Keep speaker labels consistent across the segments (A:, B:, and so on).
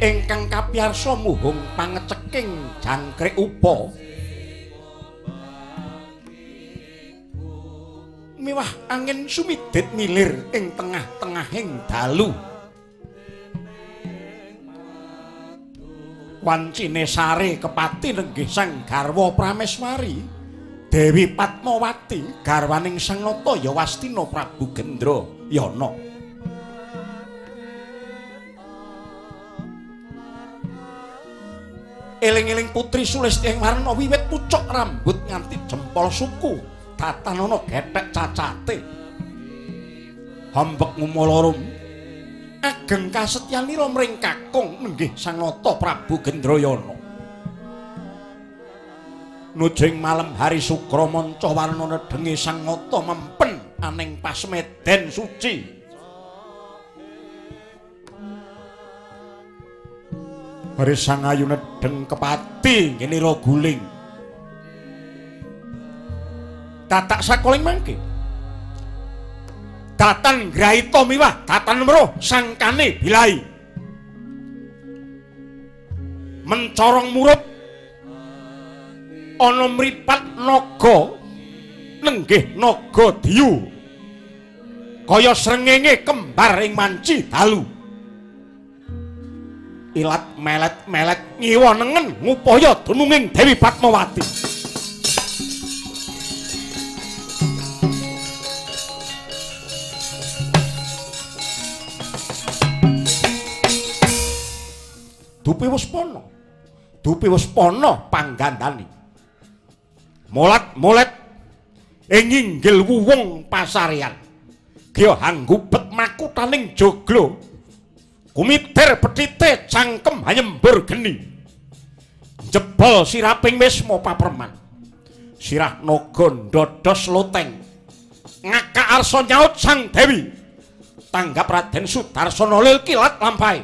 A: ingkang kapiyarsa muhung pangeceking jangkrik upa miwah angin sumidit milir ing tengah-tengahing dalu wancine sare kepati nenggih sang garwa Prameswari Dewi Padmawati garwaning Sang Nata ya Wastina Prabu Gendrayana eling-eling putri Sulistyaning Warna wiwit pucuk rambut nganti jempol suku tatanana gethek cacate hambek ngumalarum ageng kasetyanira mring kakung nenggih Sang Nata Prabu Gendrayana nujing malem hari sukra manca warnane denge Sang Nata mempen aning pasmeden suci hari sang ayu nedeng kepati ngenira guling tatak sakoling mangke datan grahita miwah datan weruh sangkane bilai mencorong murup ana mripat naga nenggih naga diyu kaya srengenge kembar ing manci dalu ilat melet-melet ngiwa nengen ngupaya dununging Dewi Padmawati dupi Waspada panggandani molat-molet ing inggil wuwung pasarean kaya hanggubet makutaning joglo kumitir petite cangkem hayembur geni jebol siraping wisma papreman sirah naga ndodos loteng ngakak arsa nyaut sang dewi tanggap Raden Sudarsana lil kilat lampahe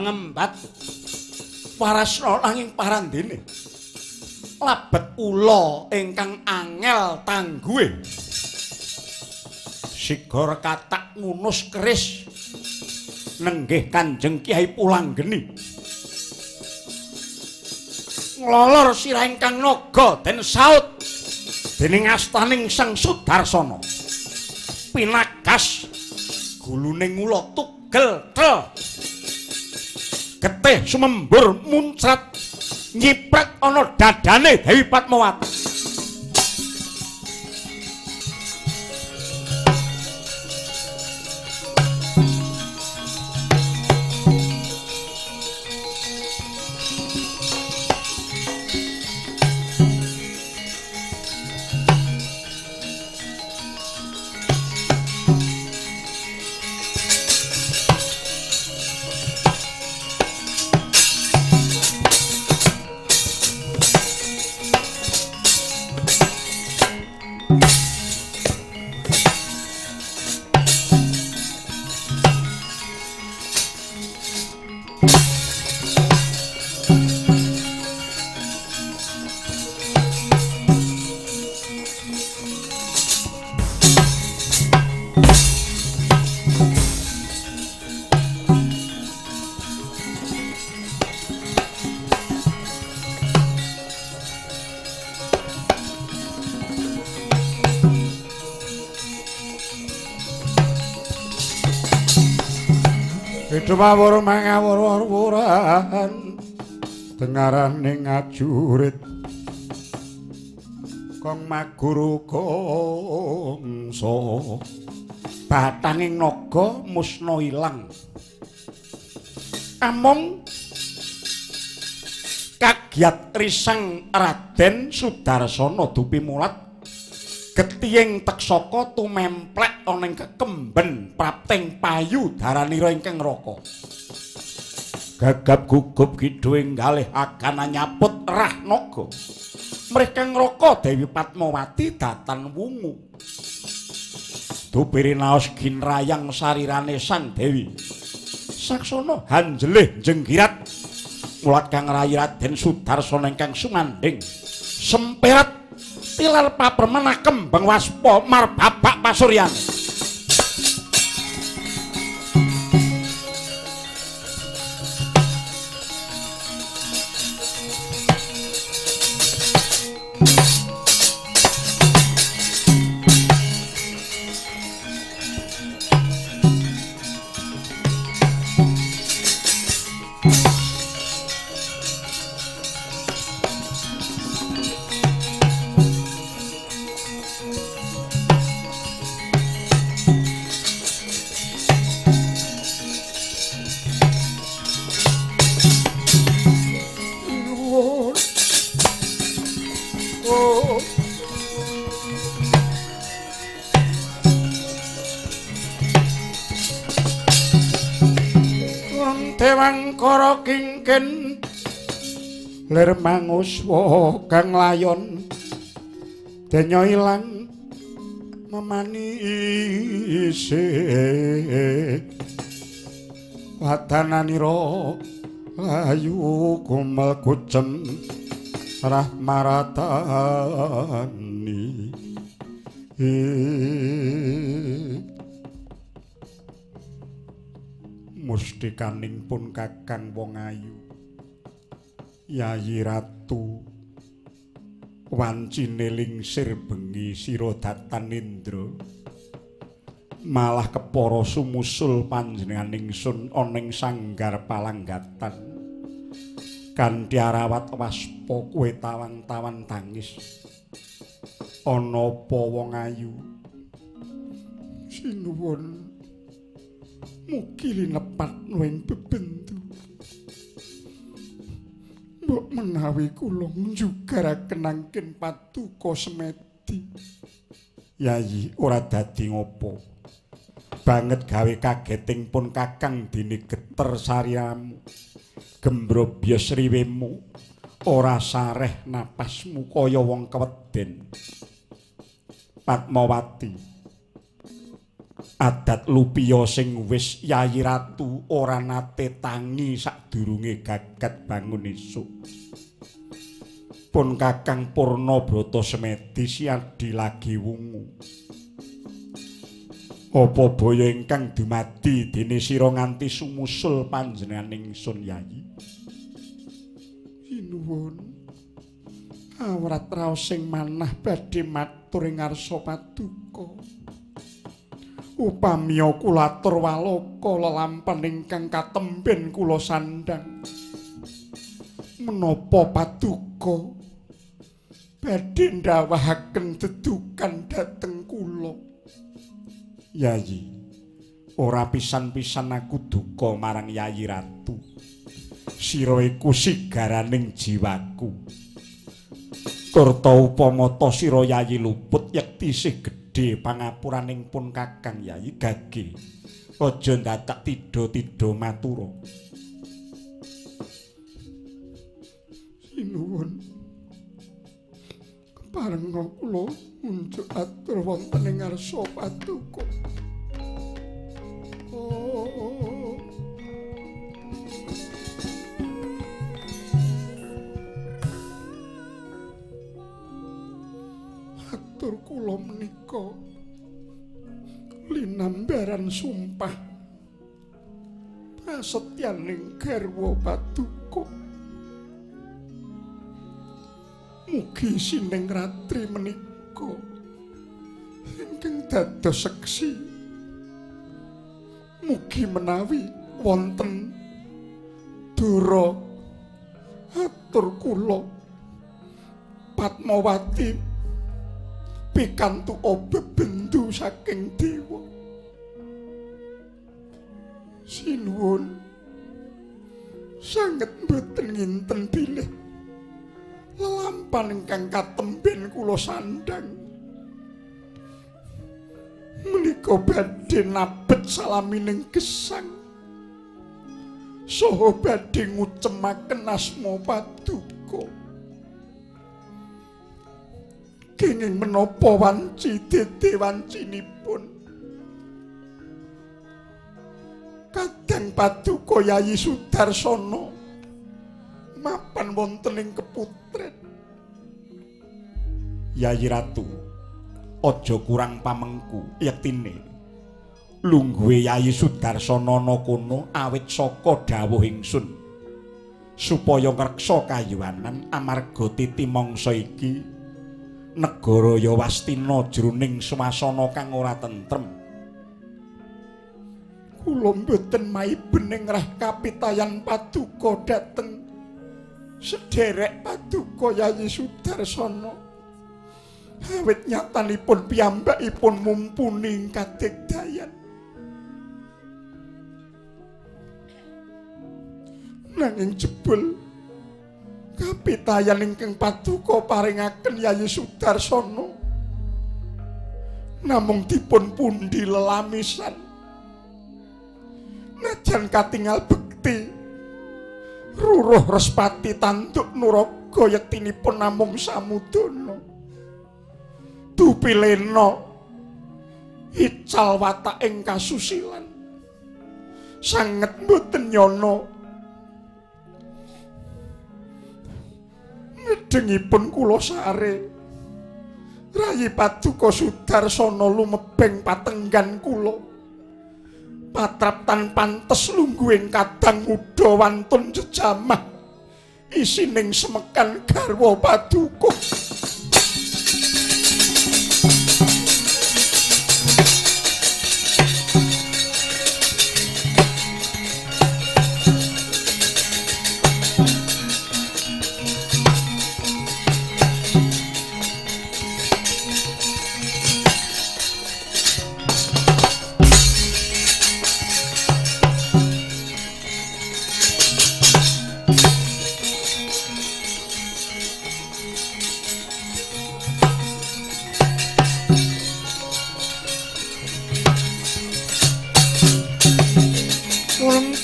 A: ngembat parasna nanging parandene labet ula ingkang angel tangguhe sigor katak ngunus keris nenggih Kanjeng Kyai Pulanggeni nglolor sirah ingkang naga den saut dening astaning Sang Sudarsana pinagas guluning ula tugel tel getih sumembur muncrat nyipret ana dadane Dewi Padmawati Dumawur mangawur-wuran Dengarane ngajurit kong maguru gongso batanging naga musna ilang among kagiat risang Raden Sudarsana dupi mulat getihing teksaka tumemplek ana ing kekemben prapting payudaranira ingkang raka gagap gugup kidhu enggalih akan nyaput rah naga mrih kang raka Dewi Padmawati datan wungu dupiri naos ginrayang sarirane sang dewi saksana hanjelih jenggirat mulat kang rayi Raden Sudarsana ingkang sumandhing semperat tilar papremen kembang waspa marbabak pasuryane Dewangkara kingken lir manguswa kang layon denya ilang memanise wadananira layu kumel kucem rahmaratani mustikaning pun kakang wong ayu Yayi Ratu wancine lingsir bengi sira datan Indra malah kepara sumusul panjenenganing sun ana ing sanggar palanggatan kanthi arawat waspa kowe tawan-tawan tangis ana apa wong ayu sinuwun mugi linepatno ing bebendu mbok menawi kula njugaraken angken Paduka Semedi Yayi ora dadi ngopo banget gawe kageting pun kakang dene geter saryamu gembrobya sriwemu ora sareh napasmu kaya wong keweden Padmawati adat lupiya sing wis Yayi Ratu ora nate tangi sadurunge gagat bangun esuk. Pun Kakang Purnabrata Semedi siadi lagi wungu. Apa baya ingkang dumadi dene sira nganti sumusul panjenenganing ingsun Yayi? Sinuwun. Awrat raos sing manah badhe matur ing ngarsa Paduka. Upamiya kula atur waloka lelampahan ingkang katemben kula sandhang. Menapa Paduka badhe ndawahaken dedukan dhateng kula? Yayi, ora pisan-pisan aku duka marang Yayi Ratu. Sira iku sigaraning jiwaku. Turta upamata sira Yayi luput yekti isih gedhe pangapuraning pun Kakang Yayi gage. Aja ndadak tidha-tidha matura. Sinuwun. Keparenga kula unjuk atur wonten ing ngarsa Paduka. Atur kula menika linambaran sumpah prasetyaning garwa Paduka. Mugi sining ratri menika ingkang dados seksi. Mugi menawi wonten dura matur kula Padmawati pikantuk bebendu saking dewa. Sinuwun sanget mboten nginten bilih lelampahan ingkang katemben kula sandhang menika badhe nabet salamining gesang saha badhe ngucemaken asma Paduka. Kenging menapa wanci dede wancinipun kadang Paduka Yayi Sudarsana mapan wonten ing keputren. Yayi Ratu, aja kurang pamengku yektine lungguhe Yayi Sudarsana ana kono awit saka dawuh ingsun supaya ngreksa kayuwanan amarga titi mangsa iki negara Yawastina jroning swasana kang ora tentrem. Kula mboten maiben ing rah kapitayan Paduka dhateng sederek Paduka Yayi Sudarsana. Awit nyatanipun piyambakipun mumpuni ing kadigdayan. Nanging jebul kapitayan ingkang Paduka paringaken Yayi Sudarsana namung dipun pundi lelamisan. Najan katingal bekti Ruruh Respati tanduk Nuraga yektinipun namung samudana. Dupilena ical wataking kasusilan sanget mboten nyana. Ngedengipun kula sare Rayi Paduka Sudarsana lumebeng patenggan kula patrap tan pantes lungguhing kadang muda wantun jejamah isining semekan garwa Paduka.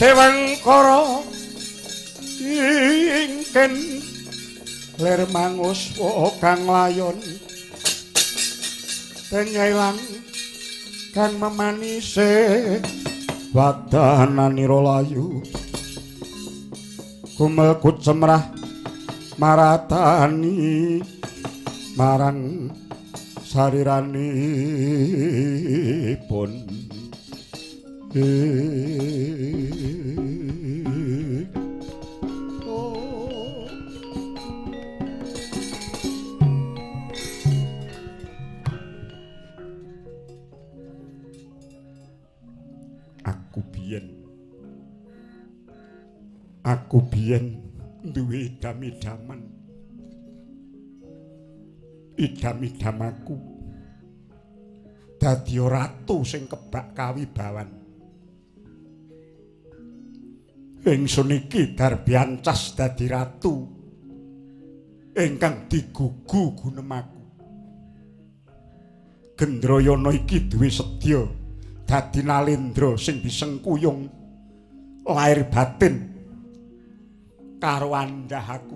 A: Dewangkara ingken ler manguswa kang layon penyailang kang memanise wadananira layu kumel kucemrah maratani marang sariranipun. Aku biyen duwe idam-idaman. Idam-idamaku dadi ratu sing kebak kawibawan. Ingsun iki darbiancas dadi ratu ingkang digugu gunemaku. Gendrayana iki duwe sedya dadi nalendra sing disengkuyung lair batin karo andhahaku.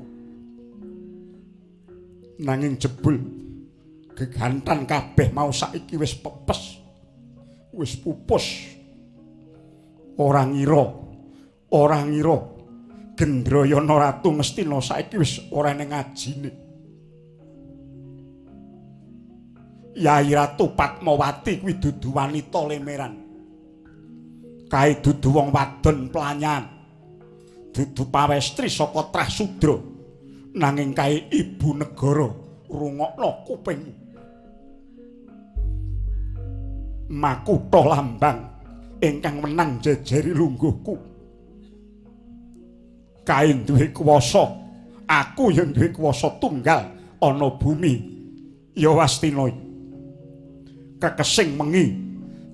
A: Nanging jebul gegantan kabeh mau saiki wis pepes, wis pupus. Ora ngira Gendrayana Ratu Ngastina saiki wis ora ning ngajine. Yayi Ratu Padmawati kuwi dudu wanita lemeran. Kae dudu wong wadon pelanyan. Dudu pawestri saka Trasudra nanging kae ibu negara. Rungokno kuping. Makutha lambang ingkang menang jejeri lungguhku. Kae duwe kuwasa aku yang duwe kuwasa tunggal ana bumi ya Wastina kekesing mengi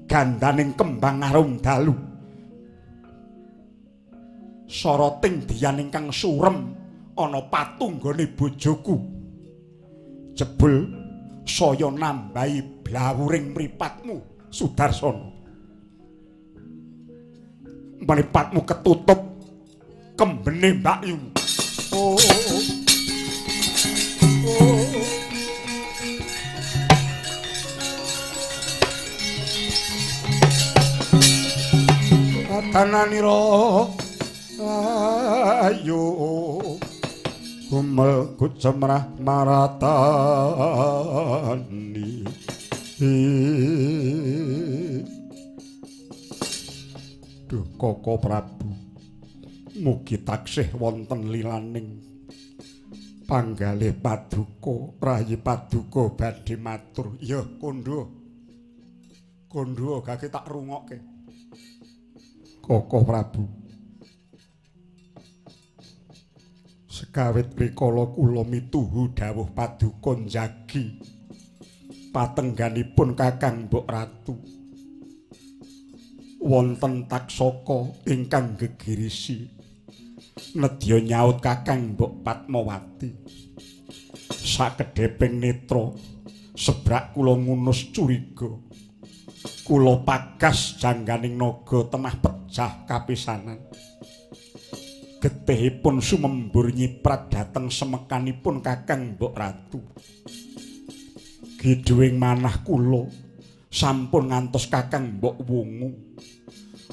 A: gandaning kembang arum dalu soroting diyan ingkang surem ana patunggane bojoku jebul saya nambahi blawuring mripatmu Sudarsana mripatmu ketutup kembene mbakyu oh. Tananira ayo kumel kucemrah maratani duh Koko Prabu mugi taksih wonten lilaning panggalih paduka rayi paduka badhe matur ya kondha gage tak rungokke Koko Prabu sekawit rikala kula mituhu dawuh paduka njagi patengganipun Kakang Mbok Ratu wonten taksaka ingkang gegirisi nedya nyaut Kakang Mbok Padmawati sakedheping netra sebrak kula ngunus curiga kula pagas jangganing naga temah pecah kapisanan getihipun sumembur nyiprat dhateng semekanipun Kakang Mbok Ratu gidhuing manah kula sampun ngantos Kakang Mbok wungu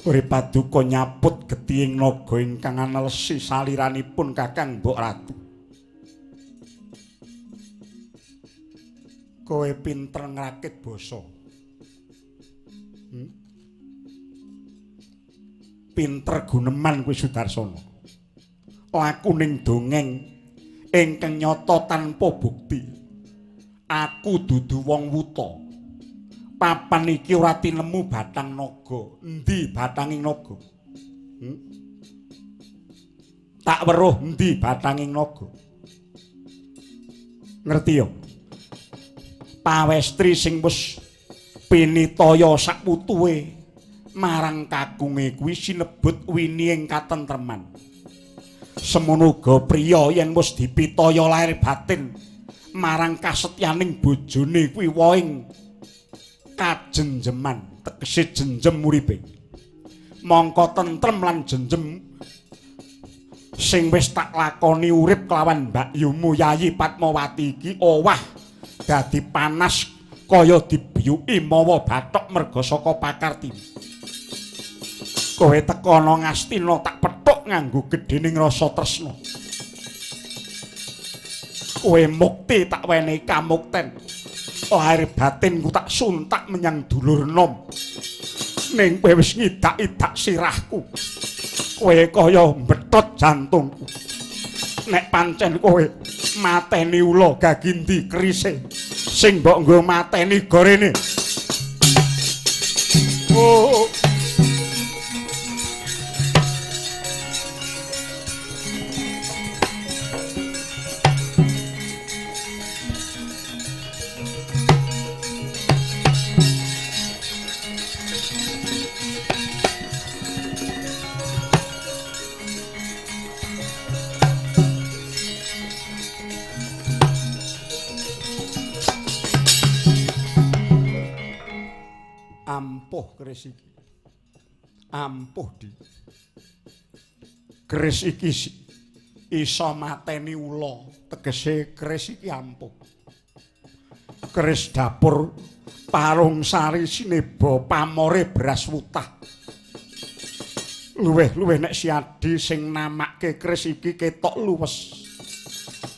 A: urip paduka nyaput getihing naga ingkang anelsi saliranipun Kakang Mbok Ratu kowe pinter ngrakit basa pinter guneman kowe Sudarsana lakuning dongeng ingkang nyata tanpa bukti aku dudu wong wuta papan iki ora tinemu batang naga endi batanging naga tak weruh endi batanging naga ngerti ya pawestri sing wis pinitaya sakputuhe marang kagunge kuwi sinebut winiing katentreman semono uga priya yen wis dipitaya lair batin marang kasetyaning bojone kuwi waing kajenjeman tegese jenjem uripe mongko tentrem lan jenjem sing wis tak lakoni urip kelawan mbakyumu Yayi Padmawati iki owah dadi panas kaya dibiyuki mawa bathok merga saka pakartine kowe teka ana Ngastina tak pethuk nganggo gedhening rasa tresna kowe mukti tak wenehi kamukten lahir batinku tak suntak menyang dulur nom ning kowe wis ngidak-idak sirahku kowe kaya mbethot jantungku nek pancen kowe mateni ula gagindi kerise sing mbok nggo mateni gorene oh ampuh keris iki ampuh di keris iki iso mateni ula tegese keris iki ampuh keris dapur parung sari sineba pamore beras wutah luweh-luweh nek siadi sing namake keris iki ketok luwes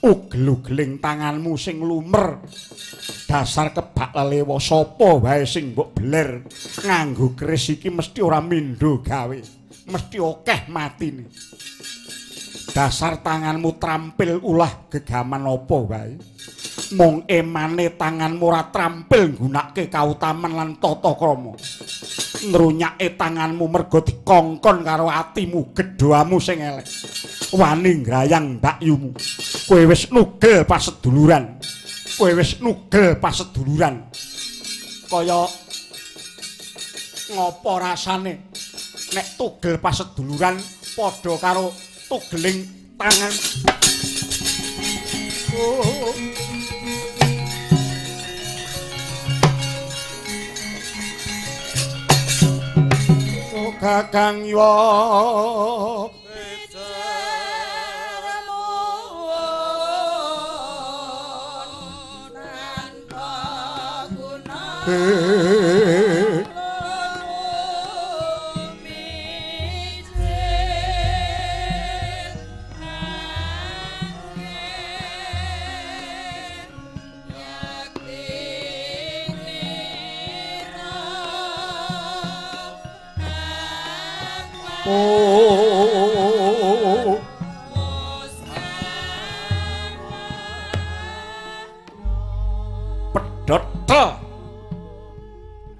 A: ugel-ugeling tanganmu sing lumer dasar kebak lelewa sapa wae sing mbok beler nganggo keris iki mesti ora mindho gawe mesti akeh matine dasar tanganmu trampil ulah gegaman apa wae mung emane tanganmu ora trampil nggunakake kautaman lan tata krama nrunyake tanganmu merga dikongkon karo atimu gedhoamu sing elek. Wani ngrayang mbakyumu. Kowe wis nugel paseduluran. Kowe wis nugel paseduluran. Kaya ngopo rasane nek tugel paseduluran padha karo tugeling tangan. Oh. Oh Kakang Yop pedhot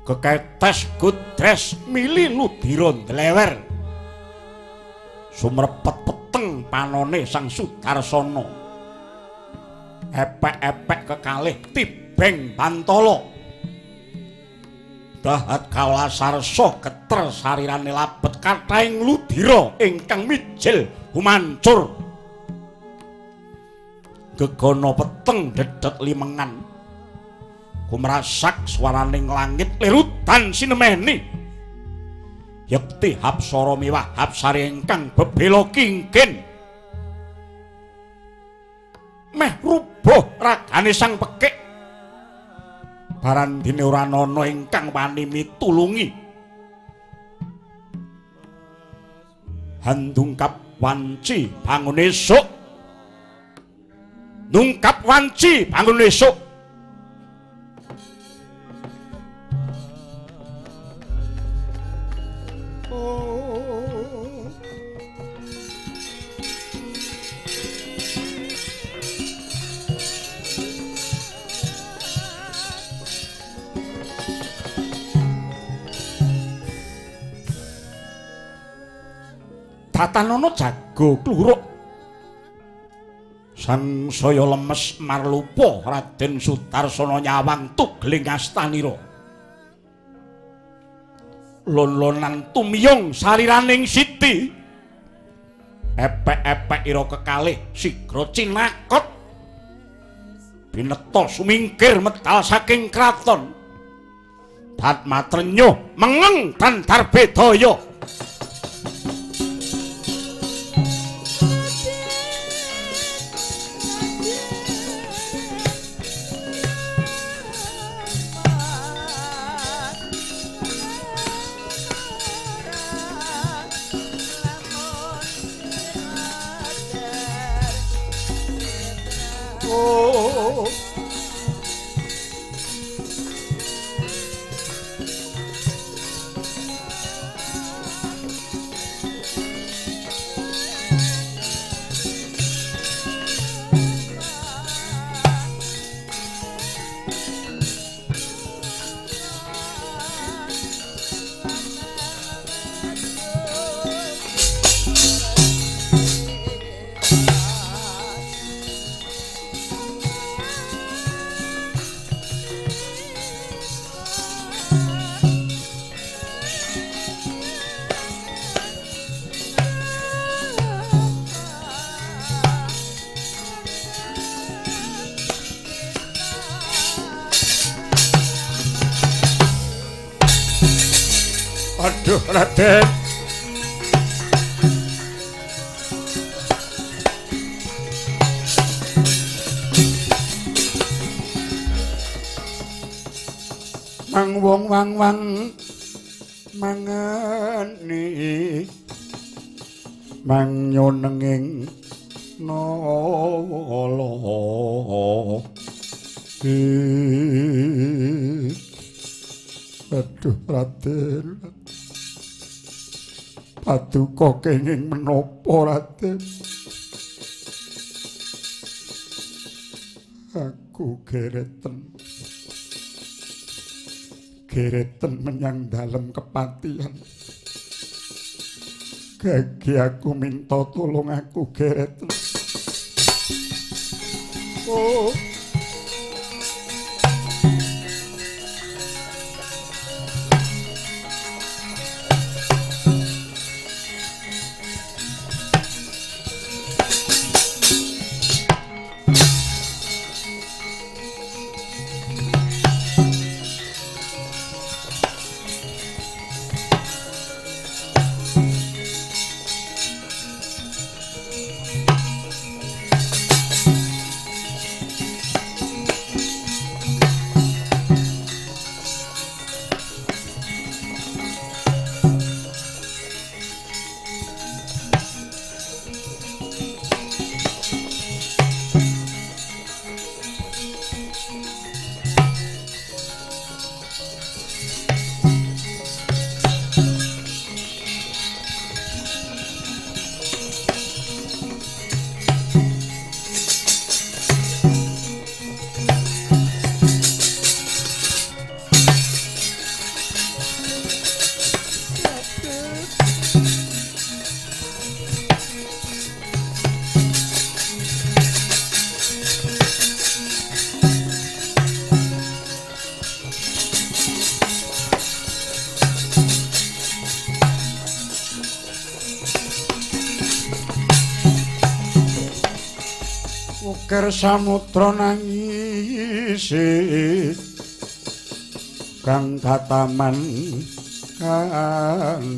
A: keketes gudres mili ludira ndlewer sumrepet peteng panone Sang Sudarsana epek-epek kekalih tibeng Bantala dahat kawula sarsa geter sarirane labet kathahing ludira ingkang mijil humancur gegana peteng dedet limengan kumrasak swaraning langit lirutan sinemeni yekti hapsara miwah hapsari ingkang bebela kingkin meh rubuh ragane sang pekik barandine ora ana ingkang wani mitulungi handungkap wanci bangun esuk nungkap wanci bangun esuk Tatanono jago kluruk sang saya lemes marlupa Raden Sudarsana nyawang tugeling astanira lon-lonan tumiyung saliraning siti epek-epek ira kekalih sigra cinakot bineta sumingkir medal saking kraton Datma trenyuh mengeng dandar bedaya Aduh Raden mang wong wang mangani mang nyonenging nala aduh Raden paduka kenging menapa Raden aku gereten gereten menyang dalem kepatihan. Gagi aku minta tulung aku gereten. Oh. Ker samudra nangis kang tataman kanen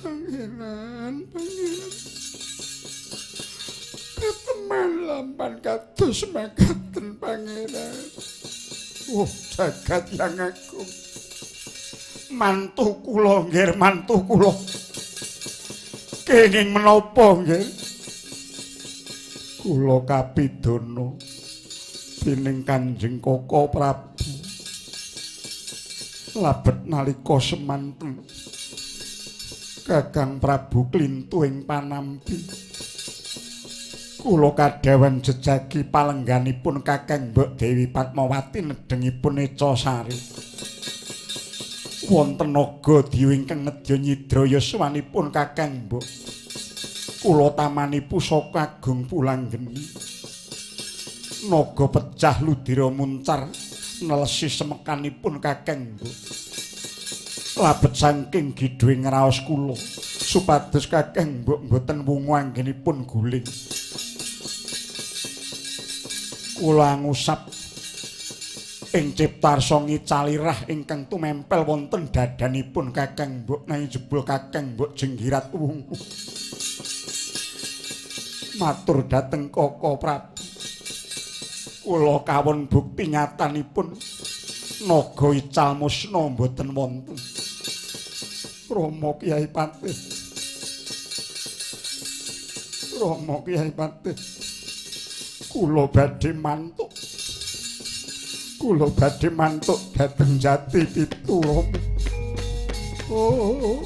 A: pangeran kateman lampan kados makaten pangeran. Oh jagat yang agung, mantu kula nggih, mantu kula kenging menapa nggih? Kula kapidana dening Kanjeng Koko Prabu labet nalika semanten Kakang Prabu klintu ing panampi. Kula kadhawan jejagi palengganipun Kakang Mbok Dewi Padmawati nedhengipun Eca Sari. Wonten naga diwa ingkang nedya nyidra yuswanipun Kakang Mbok. Kula tamani pusaka agung pulanggeni. Naga pecah ludira muncar nelesi semekanipun Kakang Mbok. Labet saking gidhuing raos kula supados Kakang Mbok mboten wungu anggenipun guling. Kula ngusap ing ciptarsa ngicalirah ingkang tumempel wonten dadanipun Kakang Mbok nanging jebul Kakang Mbok jenggirat wungu. Matur dhateng Koko Prabu. Kula kawon bukti nyatanipun naga ical musna mboten wonten. Rama Kyai Patih. Rama Kyai Patih. Kula badhe mantuk. Kula badhe mantuk dhateng Jati Pitu Rama. Oh.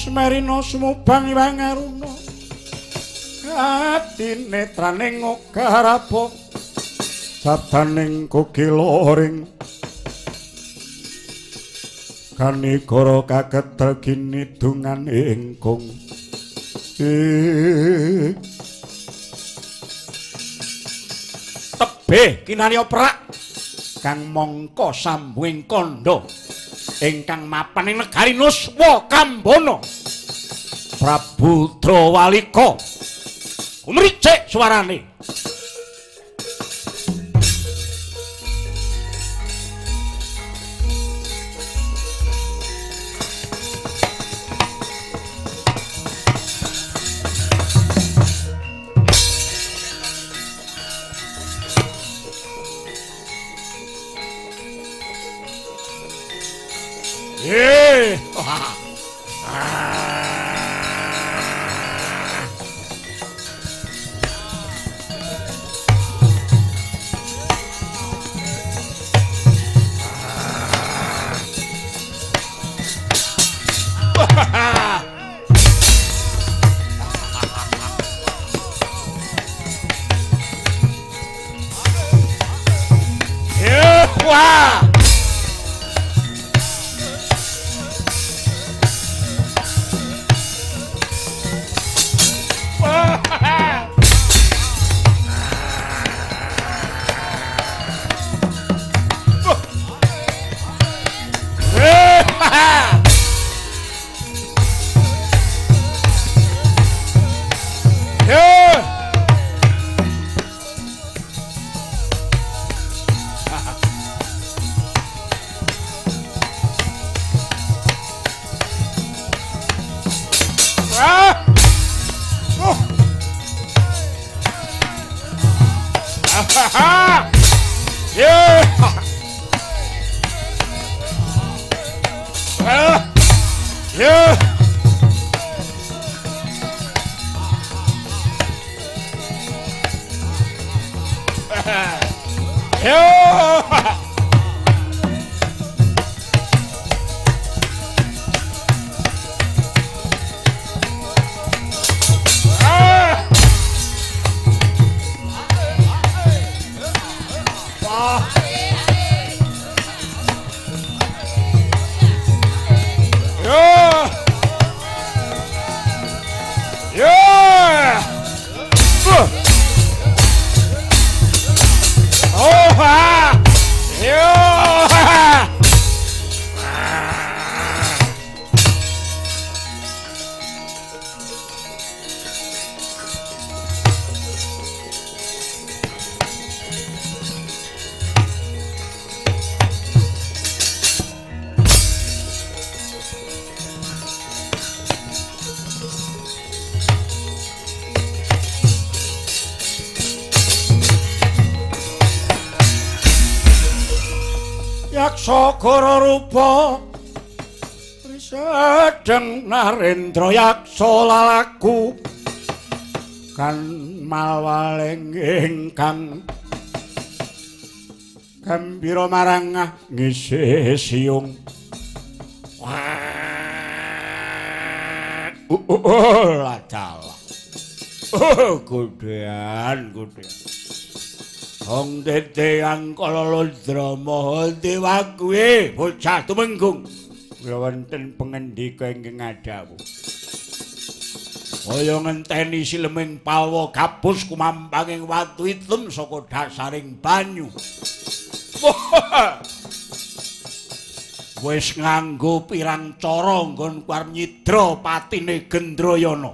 A: Marino sumubang iwang aruna ati netraning ogarapa sabdaning kukiloring kanigara kaketel kinidungan ingkung B kinarya perak kang mangka sambuing kandha ingkang mapan ing negari Nuswa Kambana Prabu Drawalika umricik suarane Yaksagara rupa Sedeng Narendra yaksa lalaku kan mawaling ingkang gambira marang ngisi siung lacala kudean Hong dede angkala Lodra Maha Dewa kuwi bocah tumenggung kula wonten pangendika ingkang ngadhawuh kaya ngenteni sileming pawa gabus kumampanging watu item saka dasaring banyu wis nganggo pirang cara nggon arep nyidra patine Gendrayana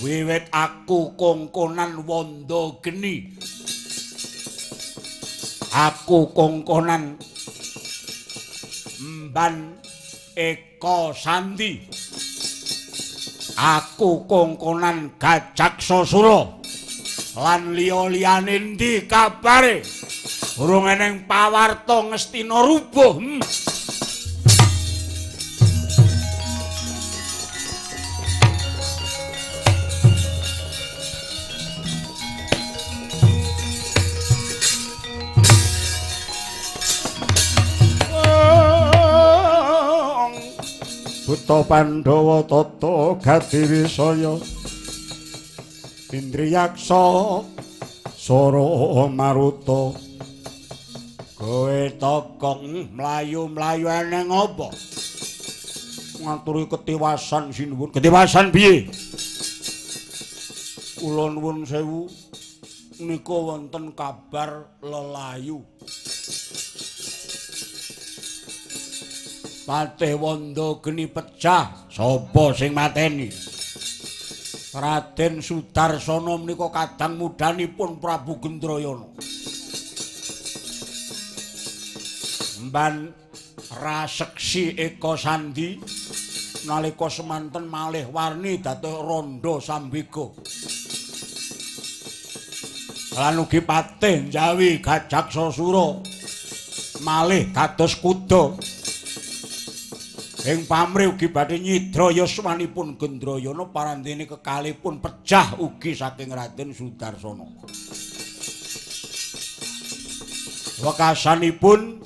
A: wiwit aku kongkonan wanda geni aku kongkonan mban eka sandi aku kongkonan gajaksasura lan liya-liyane ndi kabare urung eneng pawarta Ngastina rubuh Buta Pandhawa tata Gadiwisaya Indriyaksa Sora Maruta kowe tokong mlayu-mlayu eneng apa ngaturi ketiwasan sinuwun ketiwasan piye Kula nuwun sewu nika wonten kabar lelayu. Patih Wanda geni pecah, sapa sing mateni? Raden Sudarsana menika kadang mudanipun Prabu Gendrayana. Mban raseksi Eka Sandi nalika semanten malih warni dados Randha Sambega. Lan ugi Patih Jawi Gajaksasura malih dados kuda. Ing pamrih ugi badhe nyidra yuswanipun Gendrayana parandene kekalipun pecah ugi saking Raden Sudarsana. Wekasanipun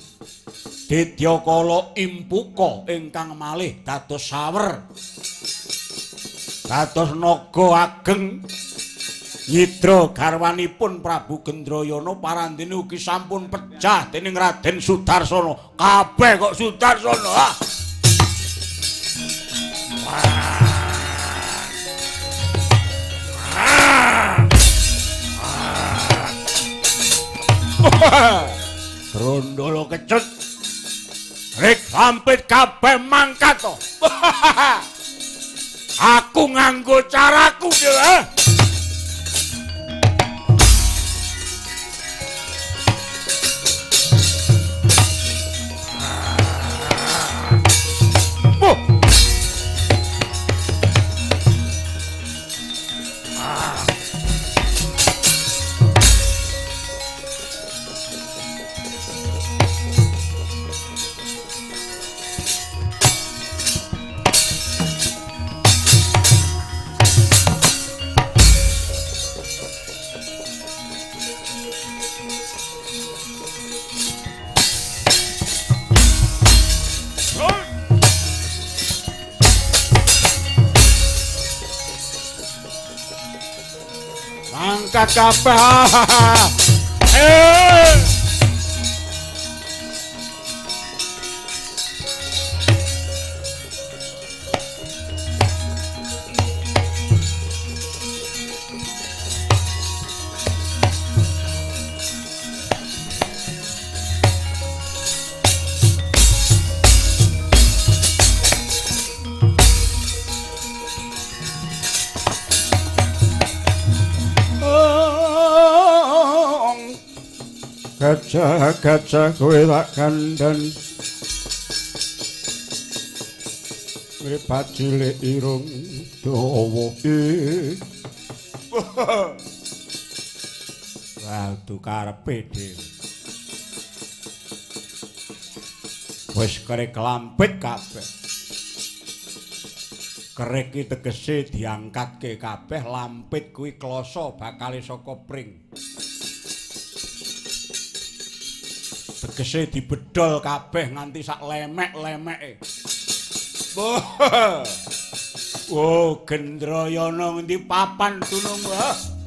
A: Dedyakala Impuka ingkang malih dados sawer. Dados naga ageng nyidra garwanipun Prabu Gendrayana parandene ugi sampun pecah dening Raden Sudarsana. Kabeh kok Sudarsana. Grondolo kecut rek lampit kabeh mangkat to. Aku nganggo caraku dhewe. Angkat kabeh. Gajah kowe tak kandhan mripat cilik irung dawa wah tu karepe dhewe wis kerek lampit kabeh kerek iki tegese diangkatke kabeh lampit kuwi kloso bakale saka pring tegese dibedol kabeh nganti sak lemek-lemeke. Oh, Gendrayana ngendi papan dunung wae.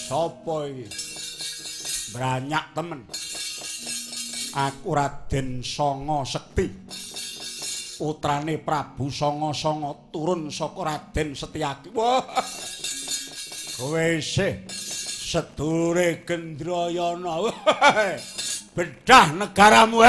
A: Sapa iki? Branyak temen. Aku Raden Sanga Sekti. Putrane Prabu Sanga turun saka Raden Setyaki. Wah. Kowe isih sedulure Gendrayana. Bedah negaramu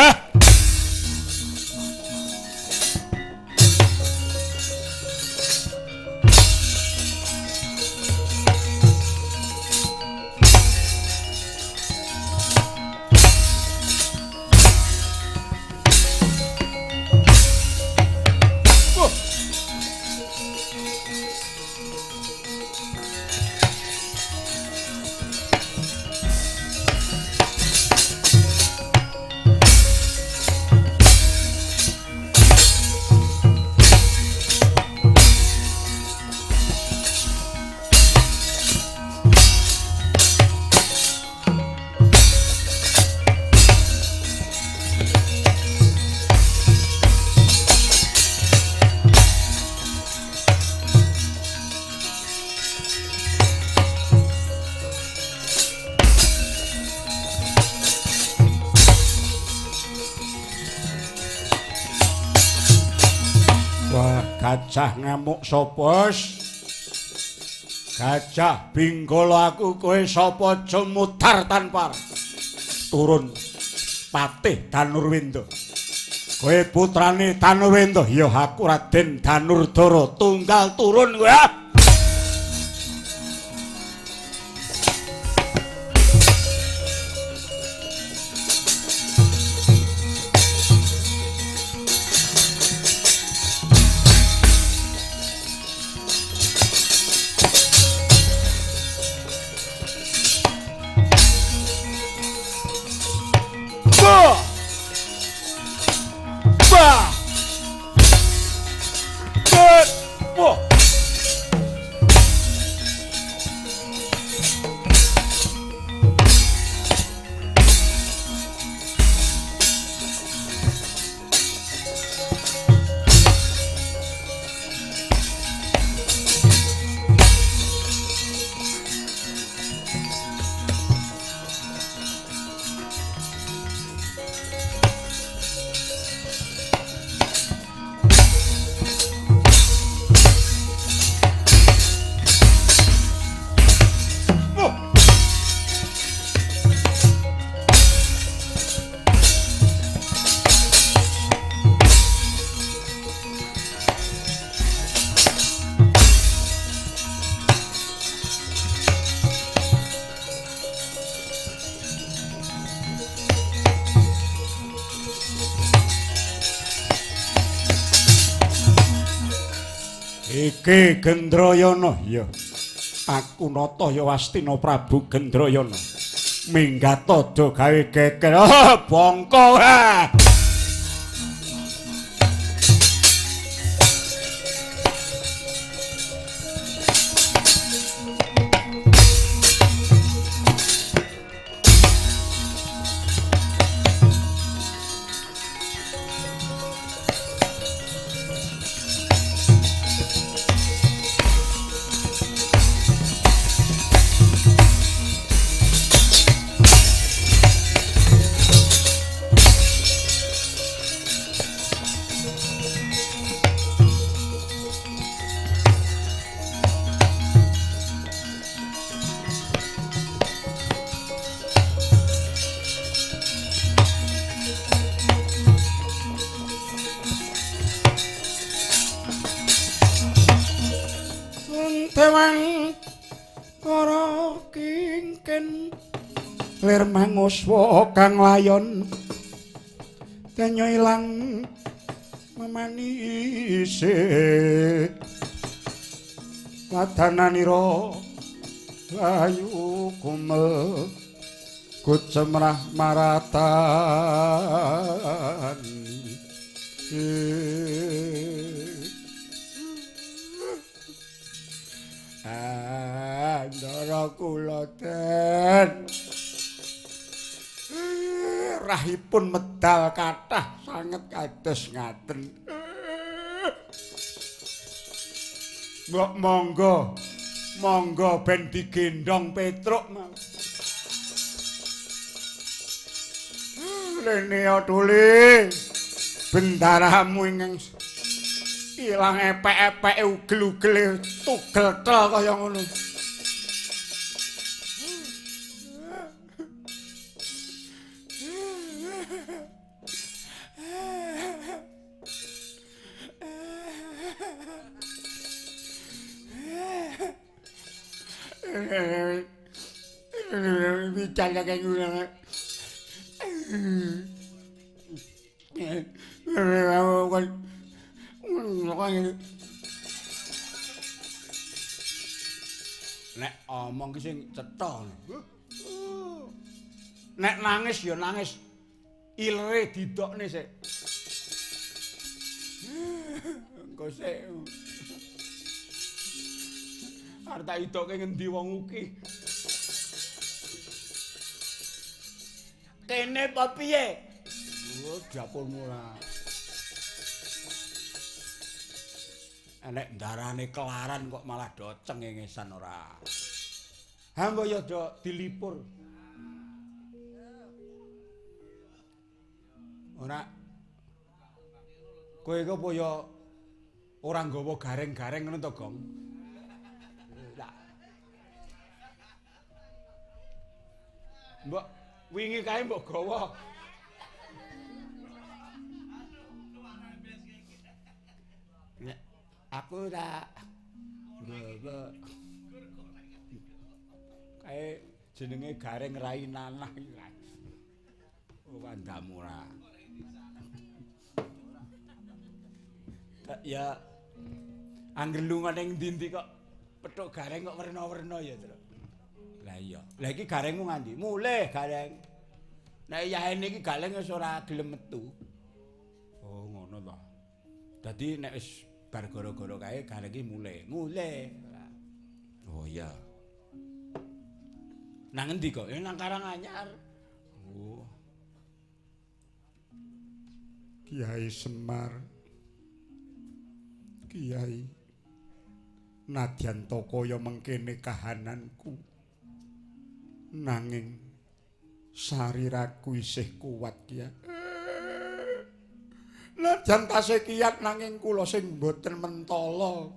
A: Gajah ngamuk sapa? Gajah binggala aku kowe sapa aja mutar tanpa turun Patih Danurwenda. Kowe putrane Danurwenda, ya aku Raden Danurdara tunggal turun kowe. Iki Gendrayana, ya. Aku nata ya Wastina Prabu Gendrayana. Minggat aja gawe geger. Bangka wae. Tewang para kingken lir manguswa kang layon kenya ilang memanise wadananira ayu kumel kucemrah maratan Ndara kula ten rahipun medal kathah sanget kados ngaten. Mbok monggo ben digendhong Petruk mau. Lene Tuli bendaramu ingkang ilang epek-epeke ugel-ugele tugel tel kaya ngono. Bicara kayak gini.
B: Nek omong ki sing cetha. Nek nangis ya nangis. Ilere didokne sik. Engko sik. Arep tak idoke ngendi wong uki. Kene apa piye? Oh, dapurmu lah. Nek ndarane kelaran kok malah do cengengesan ora. Ha mbok ya do dilipur. Ora. Kowe iku apa ya ora nggawa gareng-gareng ngono to, Gong? Lah. Mbok wingi kae mbok gawa. Aku ora nggawa. Kae jenenge gareng rai nanah iki. Oh, wandamu ora. Ya angger lunga ning ndi kok petuk gareng kok werna-werna ya, Tru. Lah iya. Lah iki garengmu nganti? Mulih gareng. Nek yahene iki galeng wis ora gelem metu. Oh, ngono to. Dadi nek wis bar gara-gara kae gareng iki mulih. Oh iya. Nang endi kok? Nang Karanganyar. Oh.
A: Kiai Semar. Kiai nadyan to kaya mengkene kahananku nanging sariraku isih kuat ya nadyan tasih kiyat nanging kula sing mboten mentala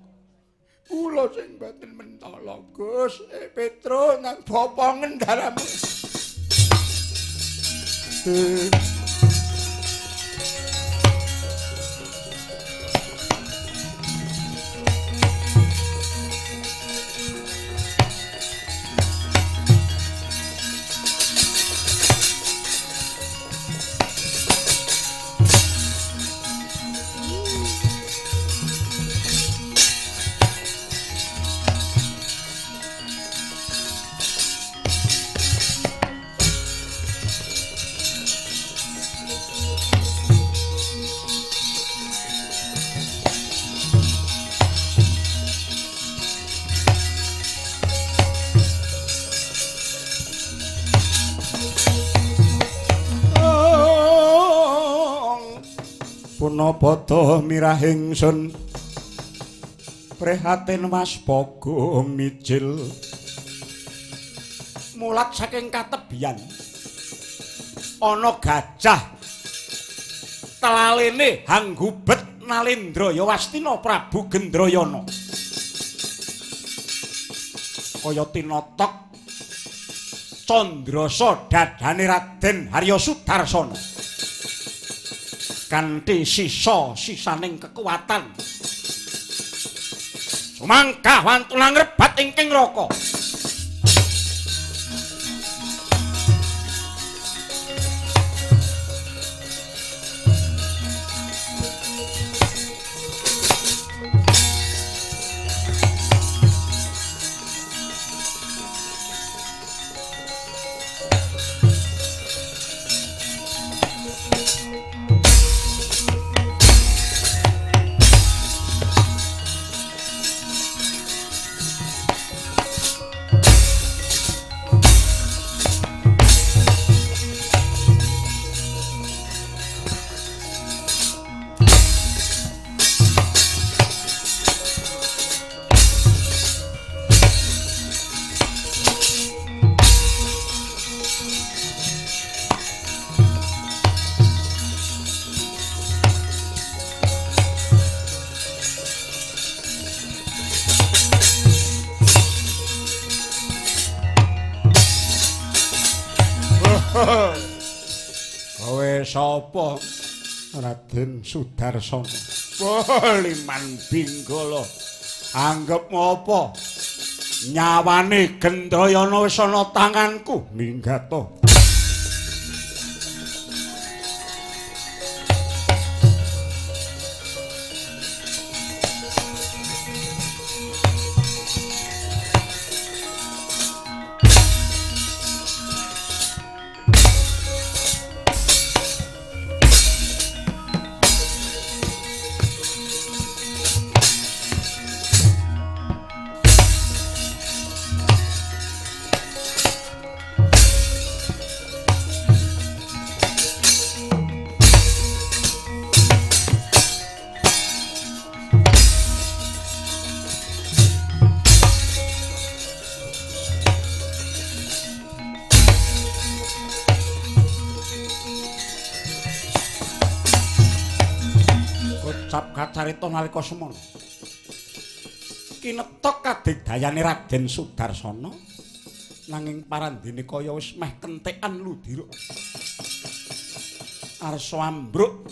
A: Gus Petro nang bapa ngendaramu Punapa mirahing sun prihatin waspaga mijil mulat saking katebian ana gajah telalene hanggubet Nalendraya Wastina Prabu Gendrayana kaya tinotok Candrasa dadane Raden Harya Sudarsana kanthi sisa-sisaning kekuatan sumangkah wantuna ngrebat ingkang raka Kowe sapa? Raden Sudarsana. Liman Binggala. Anggep ngopo? Nyawane Gendrayana wis ana tanganku, Minggata. bab kacarita nalika semana. Kinetok kadigdayane Raden Sudarsana nanging parandene kaya wis meh kentekan ludira. Arsa ambruk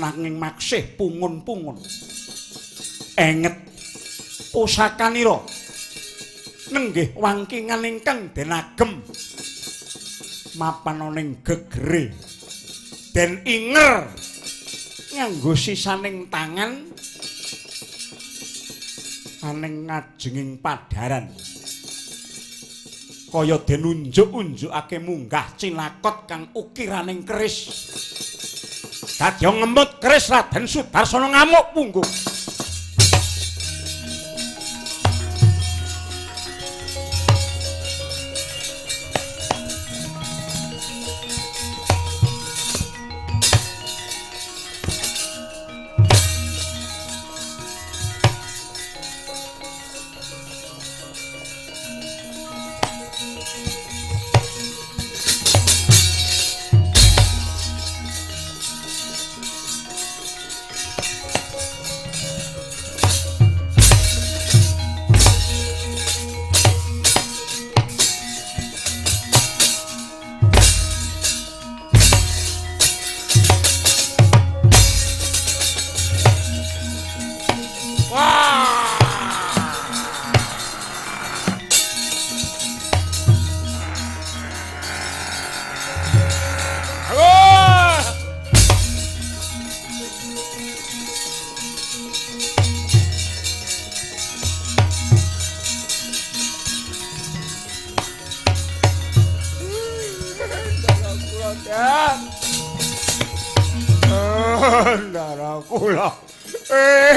A: nanging maksih pungun-pungun. Enget pusakanira nenggih wangkingan ingkang den agem mapan ning gegere den inger nganggo sisaning tangan aning ngajenging padaran kaya den unjuk-unjukake munggah cinakot kang ukiraning keris. Kadya ngemut keris Raden Sudarsana ngamuk punggung.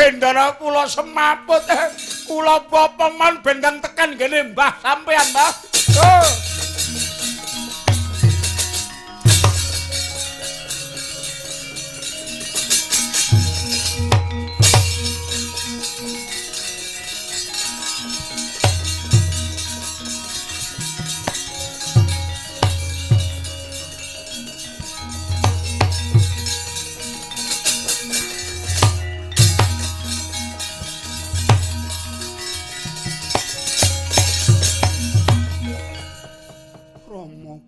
A: Ndara kula semaput kula popongan bendang tekan gene Mbah sampean Mbah.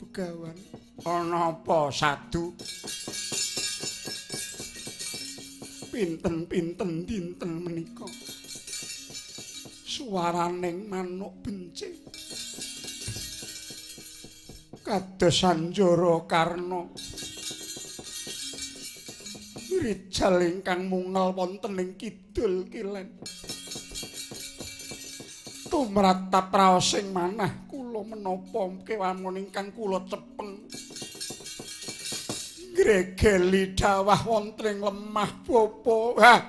A: Begawan ana apa sadu pinten-pinten dinten menika suaraning manuk bencik kados Sanjara Karna rijal ingkang mungel wonten ing kidul kilen tumratap raos sing manah kula menapa kewangun ingkang kula cepeng gregeli dawah wonten ing lemah bapa.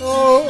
A: Oh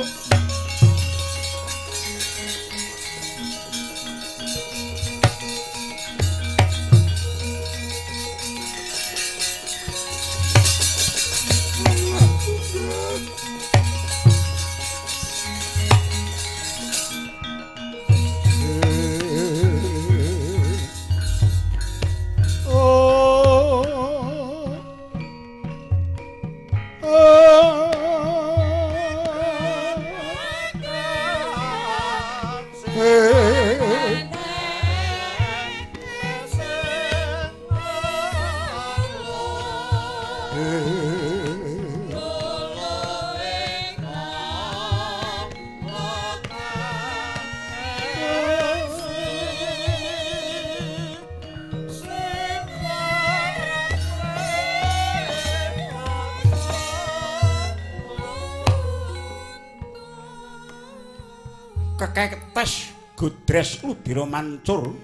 A: keketes gudres ludira mancur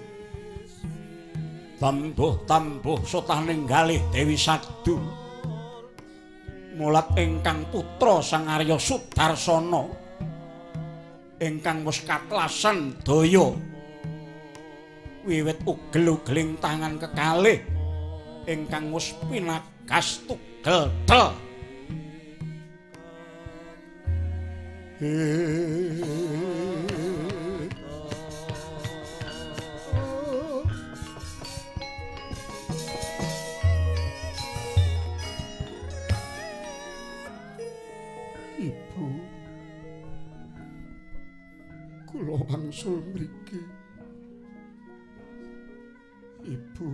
A: tambuh-tambuh sotaning galih Dewi Sadu mulat ingkang putra Sang Arya Sudarsana ingkang wis katlasan daya wiwit ugel-ugeling tangan kekalih ingkang wis pinagas tugel-tel. kula wangsul mriki. Ibu,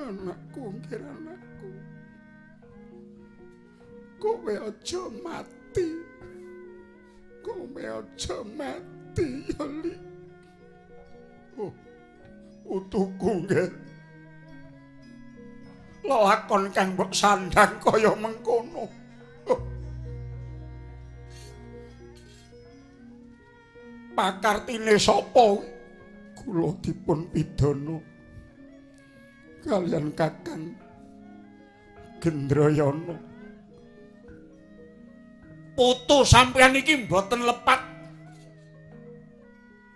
A: anakku nggih anakku, kowe aja mati, kowe aja mati ya Li. Oh, utuku nggih. Lelakon kang mbok sandhang kaya mengkono. Oh. Pakartine sapa? Kula dipun pidana kaliyan Kakang Gendrayana. Putu sampeyan iki mboten lepat.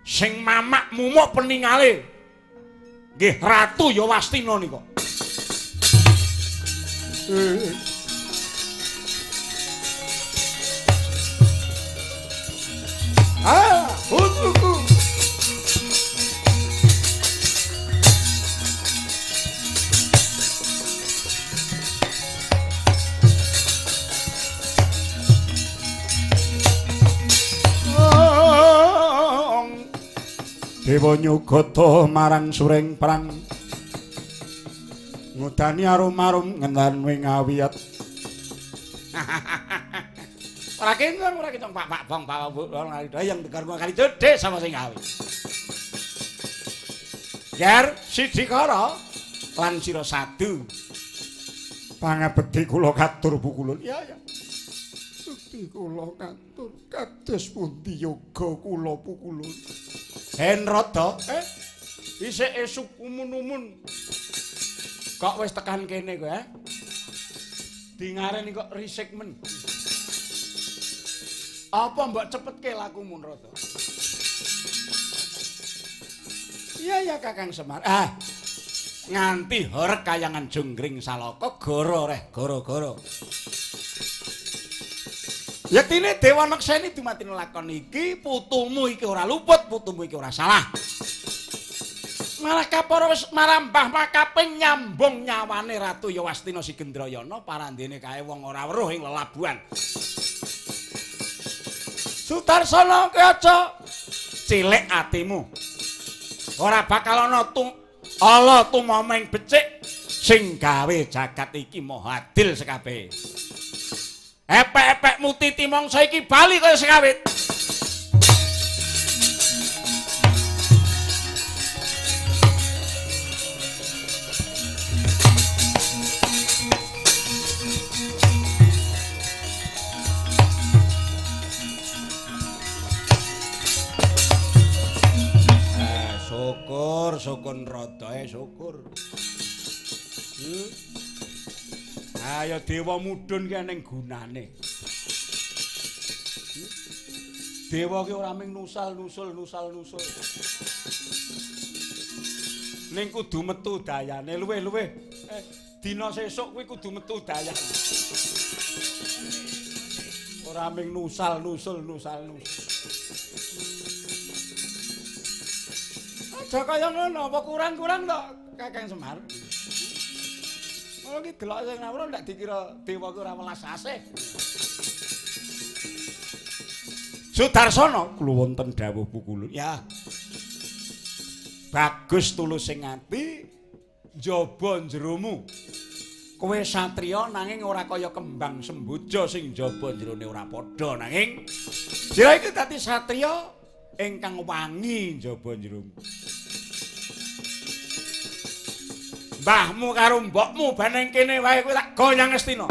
A: Sing mamak mumuk peningale nggih Ratu Yowastina nika. Putuku. Dewa nyugata marang sureng perang ngudani arum-arum ngendan wing awiyat. Ora kengkon ora kecong Pak Bong Pak Bu yang tegar kali gedhe sama sing gawe. Ger Sidikara lan sira sadu. Pangabekti kula katur Pukulun. Iya ya. Sukti kula katur kados pundi yoga kula Pukulun. Henrada, isih esuk umun-umun. Kok wis tekan kene kowe, Dingareni kok risik men. Apa mbok cepetke lakumu, Rada? Iya ya Kakang Semar. Nganti horeg kayangan jonggring salaka goro reh, goro-goro. Yektine Dewa Nakseni dumati lakon iki, putumu iki ora luput, putumu iki ora salah. Malah kapara wis marambah makaping nyambung nyawane Ratu Yowastina Si Gendrayana parandene kae wong ora weruh ing lelabuhan. Sutarsana kowe aja cilik atimu. Ora bakal ana ala tumameng becik sing gawe jagat iki maha adil sekabehe. Epek-epek mutiti mangsa iki bali kaya sekawit. Syukur Rada syukur. Ayo dewa mudhun ki ning gunane. Dewa ki ora mung nusul. Ning kudu metu dayane luwih-luwih. Dina sesuk kuwi kudu metu dayane. Ora mung nusul. Aja kaya ngono, apa kurang-kurang to Kakang Semar? Ngono ki delok sing ngawur ndak dikira dewa ki ora welas asih. Sudarsana kula wonten dawuh Pukulun. Ya. Bagus tulus sing ati njaba jeromu. Kowe satriya nanging ora kaya kembang semboja sing njaba jerone ora padha nanging sira iki dadi satriya ingkang wangi njaba jeromu. Mbahmu karo mbokmu baneng kene wae kowe tak goyang Astina.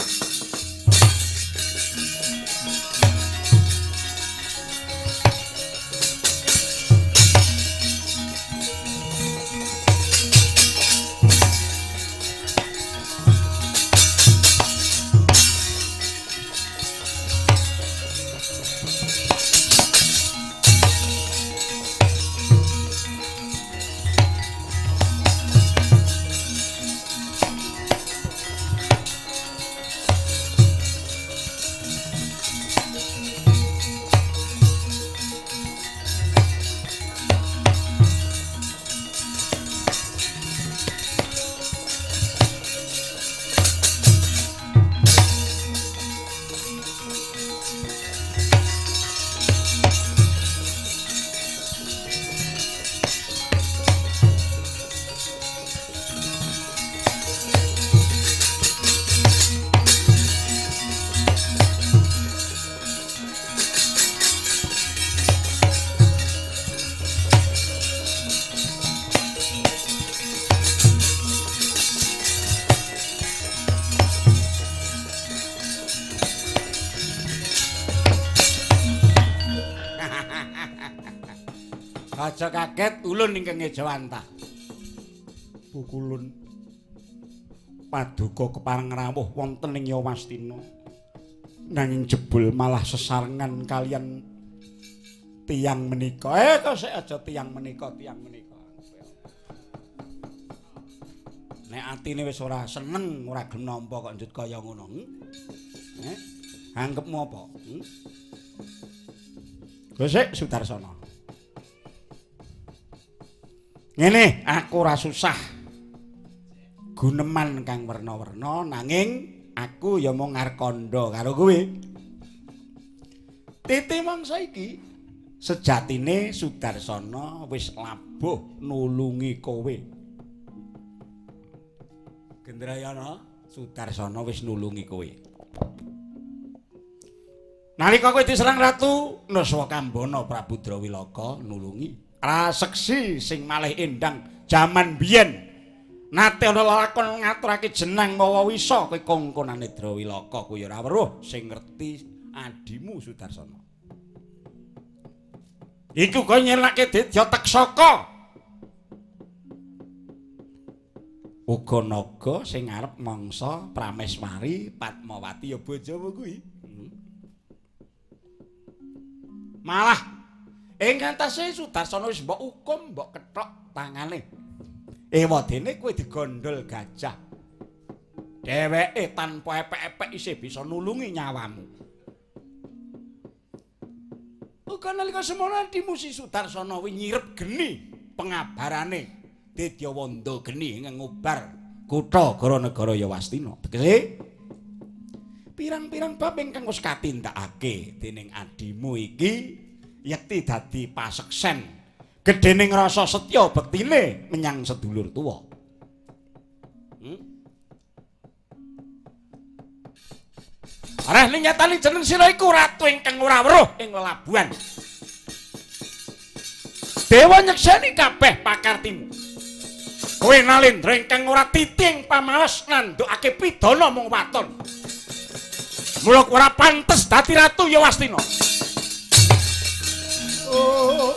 B: Aja kaget ulun ingkang Ejawanta.
A: Pukulun paduka kepareng rawuh wonten ing Yawastina. Nanging jebul malah sesarengan kalian tiyang menika. Kok sik aja tiyang menika. Nek atine wis ora seneng, ora gelem nampa kok njut kaya ngono. Anggepmu apa? Gosek Sudarsana. Ngene, aku ora susah. Guneman kang werna-werna nanging aku ya mung ngarkandha karo kowe. Titi mangsa iki sejatine Sudarsana wis labuh nulungi kowe. Gendrayana, Sudarsana wis nulungi kowe. Nalika kowe diserang Ratu Naswakambana Prabu Drawilaka nulungi. Raseksi sing malih endang jaman biyen. Nate ana lakon ngaturake jeneng mawa wisa kowe kongkonane Drawilaka kuwi ora weruh sing ngerti adimu Sudarsana. Iku kowe nyelake Dedya Teksaka. Uga naga sing arep mangsa Prameswari Padmawati ya bojomu kuwi. Malah ing antase Sudarsana wis mbok hukum, mbok kethok tangane. Ewadene kowe digondhol gajah. Dheweke tanpa epek-epek isih bisa nulungi nyawamu. Uga nalika semono adimu si Sudarsana wi nyirep geni pengabarane Dedyawanda geni ing ngubar kutha gara-negara Yawastina. Tegese pirang-pirang bab ingkang wis katindakake dening adimu iki yekti dadi paseksen gedhening rasa setya bektine menyang sedulur tuwa. Areh nyatani jeneng sira iku ratu ingkang ora weruh ing lelabuhan. Dewa nyekseni kabeh pakartimu. Kowe Nalendra ingkang ora titing pamaos nandukake pidana mung waton. Mula ora pantes dadi ratu Yawastina. Oh.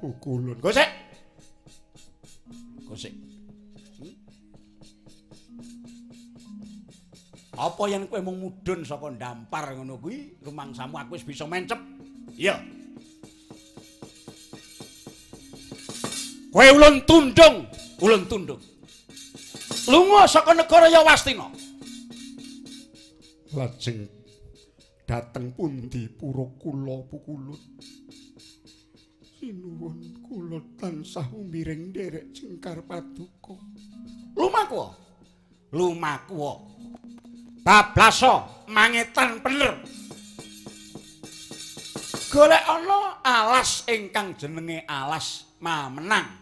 A: Pukulun. Gosek. Apa yen kowe mung mudhun saka ndampar ngono kuwi, rumangsamu aku wis bisa mencep. Iya. Kowe ulun tundung. Lunga saka negara Yawastina. Lajeng dateng pundi pura kula Pukulun. Sinuwun kula tansah umiring nderek Cengkar Paduka. Lumaku. Bablasa mangetan bener. Golek ana alas ingkang jenenge alas Mamenang.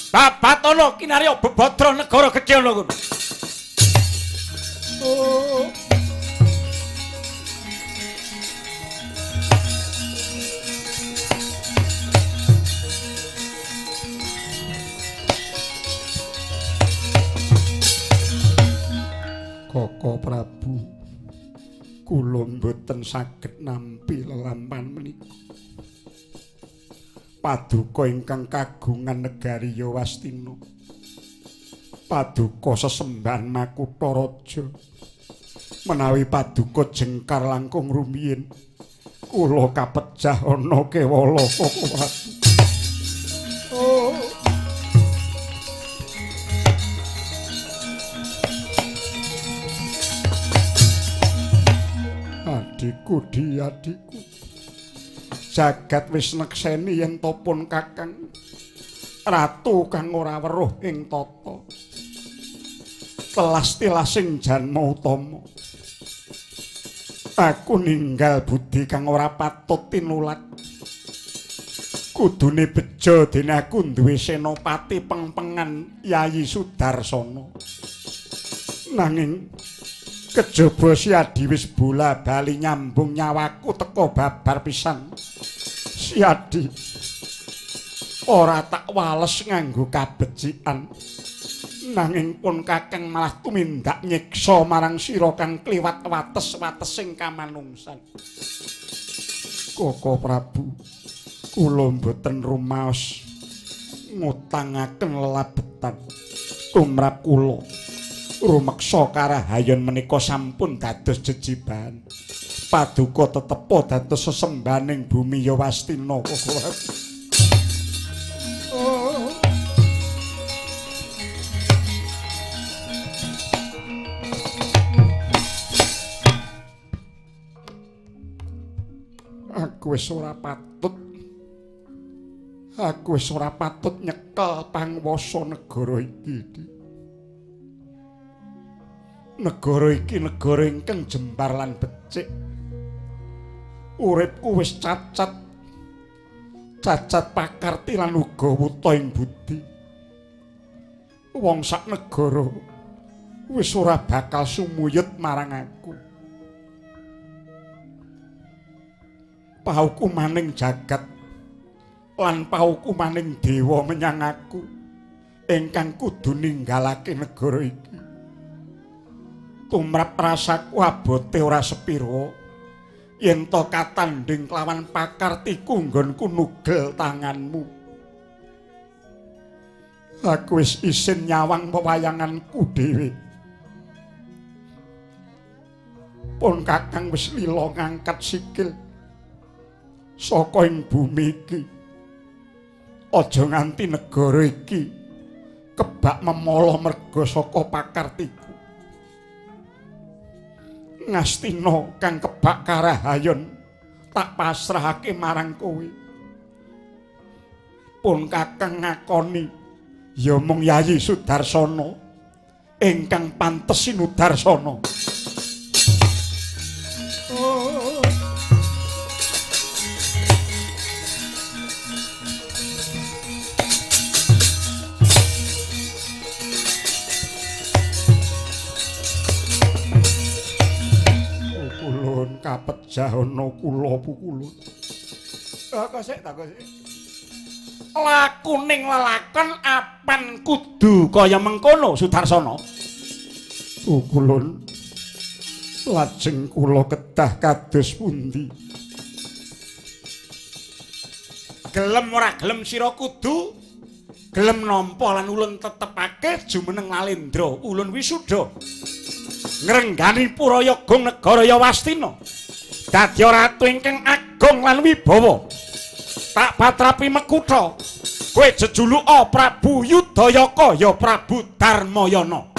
A: Babatana kinarya bebadra negara gedhe ana kono. Oh. Koko Prabu, kula mboten saged nampi lelampahan menika. Paduka ingkang kagungan negari Yawastina. Paduka sesembahan Makutha Raja. Menawi paduka Jengkar langkung rumiyin, kula kapejah ana kewala Koko Prabu. Oh. Adikku, jagat wis nekseni yen topun Kakang ratu kang ora weruh ing tata telas-telasing janma utama. Aku ninggal budi kang ora patut tinulat. Kudune beja dene aku duwe senopati pengpengan Yayi Sudarsana. Nanging kejaba si Adi wis bola bali nyambung nyawaku teko babar pisan. Si Adi ora tak wales nganggo kabecikan. Nanging pun Kakang malah tumindak nyiksa marang sira kang kliwat wates-watesing kamanungsan. Koko Prabu, kula mboten rumaos ngutangaken lelabetan tumrap kula. Rumeksa karahayon menika sampun dados jejiban. Paduka tetepa dados sesembaning bumi Yawastina. Aku wis ora patut nyekel pangwasa negara iki. Negara iki negara ingkang jembar lan becik. Uripku wis cacat pakarti lan uga wuta ing budi. Wong sak negara wis ora bakal sumuyut marang aku. Pauku maning jagat lan pauku maning dewa menyang aku ingkang kudu ninggalake negara iki. Tumrap rasaku abote ora sepira yen to katanding kelawan pakartiku nggonku nugel tanganmu. Aku wis isin nyawang pewayanganku dhewe. Pun Kakang wis lila ngangkat sikil saka ing bumi iki. Aja nganti negara iki kebak memala merga saka pakartiku. Ngastina kang kebak karahayon tak pasrahake marang kowe. Pun Kakang ngakoni ya mung Yayi Sudarsana ingkang pantes sinudarsana. Kapejahana kula pukulun. Takosik. Lakuning lelakon apan kudu kaya mengkono Sudarsana. Pukulun. Lajeng kula kedah kados pundi? Gelem ora gelem sira kudu gelem nampa lan ulun tetepake jumeneng Nalendra ulun wisuda. Ngrenggani Purayagung negara Yawastina dadi ratu ingkang agung lan wibawa. Tak patrapi Mekutha kowe jejuluka Prabu Yudayaka ya Prabu Darmayana.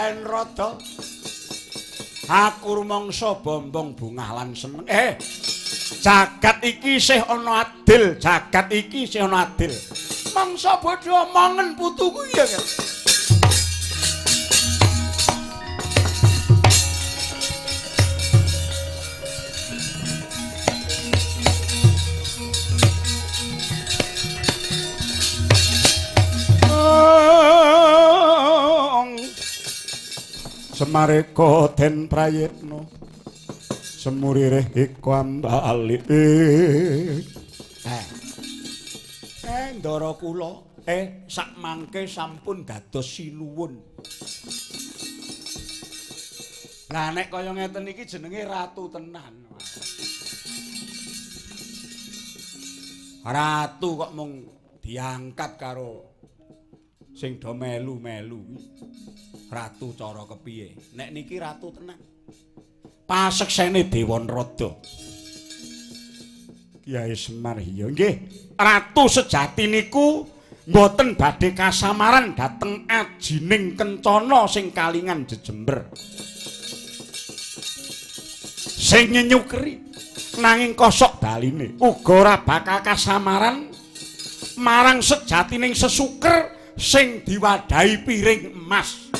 A: Enrada aku rumangsa bombong bungah lan seneng. Jagat iki isih ana adil, jagat iki isih ana adil. Mangsa bodho omongen putuku ya kan. Semareka den prayitna semurireh iku ambali. Ndara kula sak mangke sampun dados sinuwun. Lah nek kaya ngeten iki jenenge ratu tenan. Ratu kok mung diangkat karo sing do melu-melu. Ratu cara kepiye? Nek niki ratu tenan. Paseksene Dewa Narada. Kyai Semar iya nggih. Ratu sejati niku mboten badhe kasamaran dhateng ajining kencana sing kalingan jejember. Sing nyenyukri nanging kosok baline uga ora bakal kasamaran marang sejatining sesuker sing diwadahi piring emas.